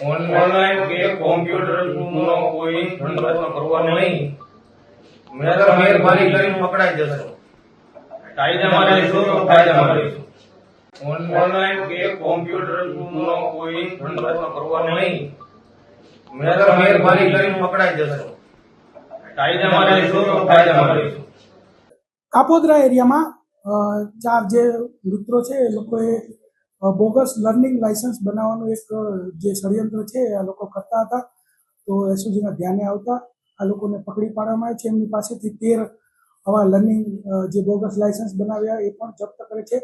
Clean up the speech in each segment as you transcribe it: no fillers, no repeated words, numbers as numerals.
Online કે કોમ્પ્યુટરનો કોઈ ધંધો કરવાનો નહીં. મહેરબાની કરીને પકડાઈ જશો. કાયદામાં રહીશું તો કાયદામાં રહીશું. ઓનલાઈન કે કોમ્પ્યુટરનો કોઈ ધંધો કરવાનો નહીં. મહેરબાની કરીને પકડાઈ જશો. કાયદામાં રહીશું તો કાયદામાં રહીશું. કાપોદ્રા એરિયામાં ચાર જે મિત્રો છે એ લોકોએ બોગસ લર્નિંગ લાયસન્સ બનાવવાનું એક જે ષડયંત્ર છે આ લોકો કરતા હતા. તો એસઓજીના ધ્યાને આવતા આ લોકોને પકડી પાડવામાં આવે છે. એમની પાસેથી 13 આવા લર્નિંગ જે બોગસ લાયસન્સ બનાવ્યા એ પણ જપ્ત કરે છે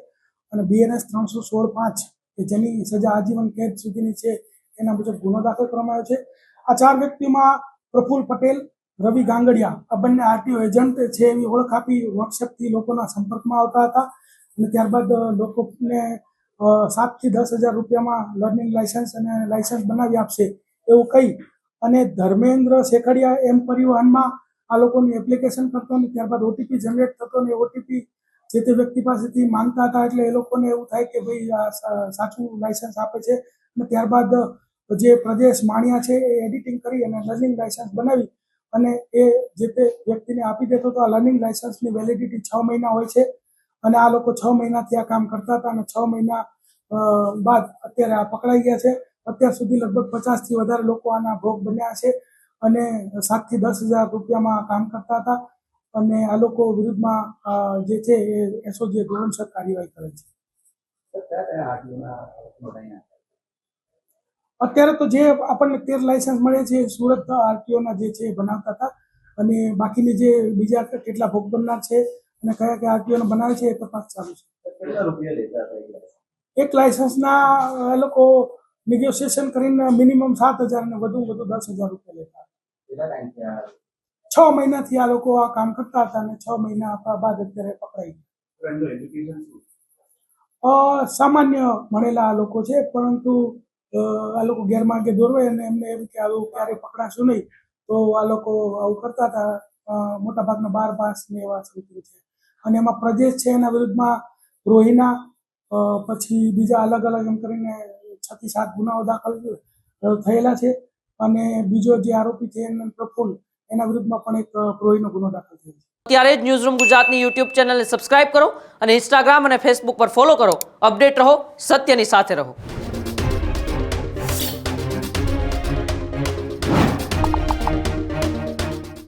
અને BNS 316(5) કે જેની સજા આજીવન કેદ સુધીની છે એના મુજબ ગુનો દાખલ કરવામાં આવ્યો છે. આ ચાર વ્યક્તિમાં પ્રફુલ પટેલ, રવિ ગાંગડિયા આ બંને RTO એજન્ટ છે એવી ઓળખ આપી વોટ્સએપથી લોકોના સંપર્કમાં આવતા હતા અને ત્યારબાદ લોકોને 7 થી 10,000 રૂપિયામાં લર્નિંગ લાયસન્સ અને લાયસન્સ બનાવી આપશે એવું કહી અને ધર્મેન્દ્ર શેખડિયા એમ પરિવહનમાં આ લોકોની એપ્લિકેશન કરતો અને ત્યારબાદ ઓટીપી જનરેટ થતો અને ઓટીપી જે તે વ્યક્તિ પાસેથી માંગતા હતા. એટલે એ લોકોને એવું થાય કે ભાઈ આ સાચું લાયસન્સ આપે છે અને ત્યારબાદ જે પ્રદેશ માણિયા છે એ એડિટિંગ કરી અને લર્નિંગ લાયસન્સ બનાવી અને એ જે તે વ્યક્તિને આપી દેતો. તો આ લર્નિંગ લાયસન્સની વેલિડિટી 6 મહિના હોય છે અને આ લોકો 6 મહિનાથી આ કામ કરતા હતા અને 6 મહિના બાદ અત્યારે આ પકડાઈ ગયા છે. અત્યાર સુધી લગભગ 50 થી વધારે લોકો આના ભોગ બન્યા છે અને 7 થી 10,000 રૂપિયામાં કામ કરતા હતા અને આ લોકો વિરુદ્ધમાં જે છે એ એસઓજી ધોરણસર કાર્યવાહી કરે છે. અત્યારે તો જે આપણને 13 લાયસન્સ મળે છે સુરત RTOના જે છે બનાવતા હતા અને બાકીની જે બીજા કેટલા ભોગ બનનાર છે અને કયા કયા RTOને બનાવે છે એ તપાસ ચાલુ છે. એક લાયસન્સના એ લોકો નેગોશિએશન કરીને મિનિમમ 7,000 અને વધુ 10,000 રૂપિયા લેતા. 6 મહિનાથી આ લોકો આ કામ કરતા હતા અને 6 મહિના બાદ અત્યારે પકડાઈ ગયા. સામાન્ય ભણેલા આ લોકો છે પરંતુ આ લોકો ગેરમાર્ગે દોરવાય અને એમને એમ કે આવું ક્યારેય પકડાશું નહીં તો આ લોકો આવું કરતા હતા. મોટાભાગના 12 પાસ ને એવા છોકરી છે અને એમાં પ્રદેશ છે એના વિરુદ્ધમાં રોહિના પછી બીજા અલગ અલગ એમ કરીને 6 થી 7 ગુનાઓ દાખલ થયેલા છે અને બીજો જે આરોપી છે પ્રફુલ એના વિરુદ્ધમાં પણ એક પ્રોહીનો ગુનો દાખલ થયો છે. ત્યારે જ ન્યૂઝરૂમ ગુજરાતની YouTube ચેનલને સબસ્ક્રાઇબ કરો અને Instagram અને Facebook પર ફોલો કરો. અપડેટ રહો, સત્યની સાથે રહો.